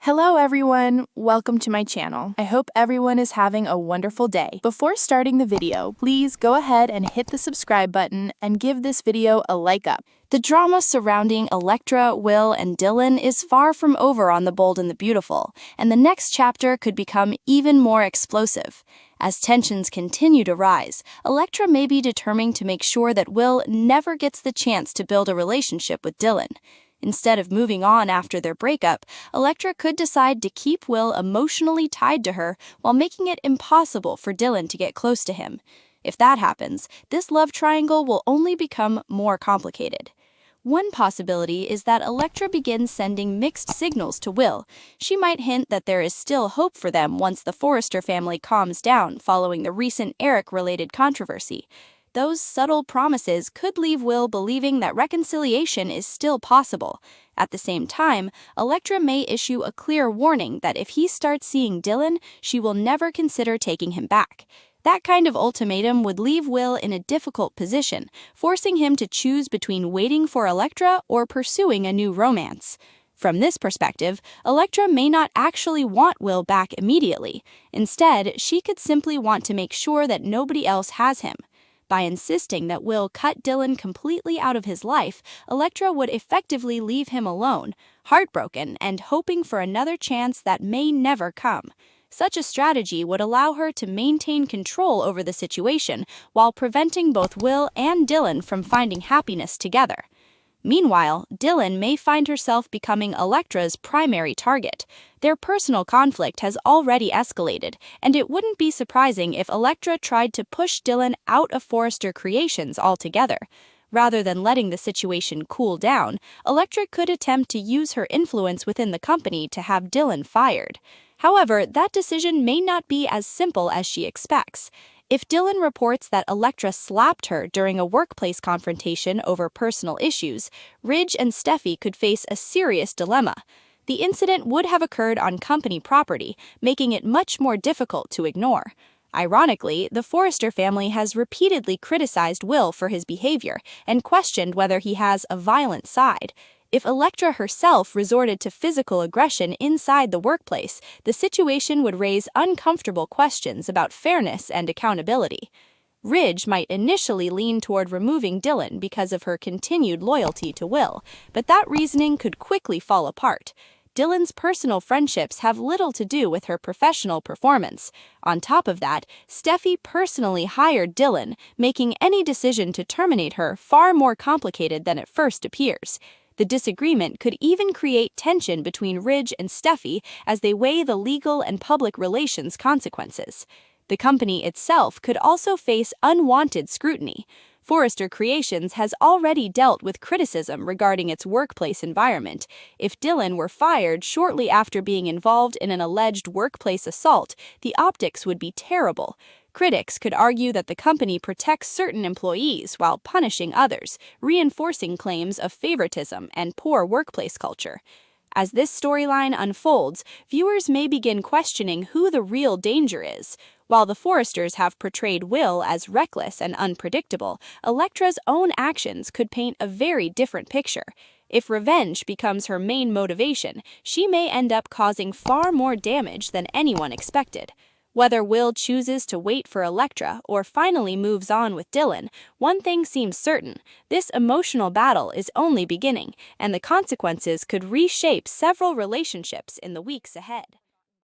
Hello everyone, welcome to my channel. I hope everyone is having a wonderful day. Before starting the video, please go ahead and hit the subscribe button and give this video a like up. The drama surrounding Electra, Will, and Dylan is far from over on The Bold and the Beautiful, and the next chapter could become even more explosive. As tensions continue to rise, Electra may be determined to make sure that Will never gets the chance to build a relationship with Dylan. Instead of moving on after their breakup, Electra could decide to keep Will emotionally tied to her while making it impossible for Dylan to get close to him. If that happens, this love triangle will only become more complicated. One possibility is that Electra begins sending mixed signals to Will. She might hint that there is still hope for them once the Forrester family calms down following the recent Eric-related controversy. Those subtle promises could leave Will believing that reconciliation is still possible. At the same time, Electra may issue a clear warning that if he starts seeing Dylan, she will never consider taking him back. That kind of ultimatum would leave Will in a difficult position, forcing him to choose between waiting for Electra or pursuing a new romance. From this perspective, Electra may not actually want Will back immediately. Instead, she could simply want to make sure that nobody else has him. By insisting that Will cut Dylan completely out of his life, Electra would effectively leave him alone, heartbroken and hoping for another chance that may never come. Such a strategy would allow her to maintain control over the situation while preventing both Will and Dylan from finding happiness together. Meanwhile, Dylan may find herself becoming Electra's primary target. Their personal conflict has already escalated, and it wouldn't be surprising if Electra tried to push Dylan out of Forrester Creations altogether. Rather than letting the situation cool down, Electra could attempt to use her influence within the company to have Dylan fired. However, that decision may not be as simple as she expects. If Dylan reports that Electra slapped her during a workplace confrontation over personal issues, Ridge and Steffy could face a serious dilemma. The incident would have occurred on company property, making it much more difficult to ignore. Ironically, the Forrester family has repeatedly criticized Will for his behavior and questioned whether he has a violent side. If Electra herself resorted to physical aggression inside the workplace, the situation would raise uncomfortable questions about fairness and accountability. Ridge might initially lean toward removing Dylan because of her continued loyalty to Will, but that reasoning could quickly fall apart. Dylan's personal friendships have little to do with her professional performance. On top of that, Steffy personally hired Dylan, making any decision to terminate her far more complicated than it first appears. The disagreement could even create tension between Ridge and Steffy as they weigh the legal and public relations consequences. The company itself could also face unwanted scrutiny. Forrester Creations has already dealt with criticism regarding its workplace environment. If Dylan were fired shortly after being involved in an alleged workplace assault, the optics would be terrible. Critics could argue that the company protects certain employees while punishing others, reinforcing claims of favoritism and poor workplace culture. As this storyline unfolds, viewers may begin questioning who the real danger is. While the Forresters have portrayed Will as reckless and unpredictable, Electra's own actions could paint a very different picture. If revenge becomes her main motivation, she may end up causing far more damage than anyone expected. Whether Will chooses to wait for Electra or finally moves on with Dylan, one thing seems certain: this emotional battle is only beginning, and the consequences could reshape several relationships in the weeks ahead.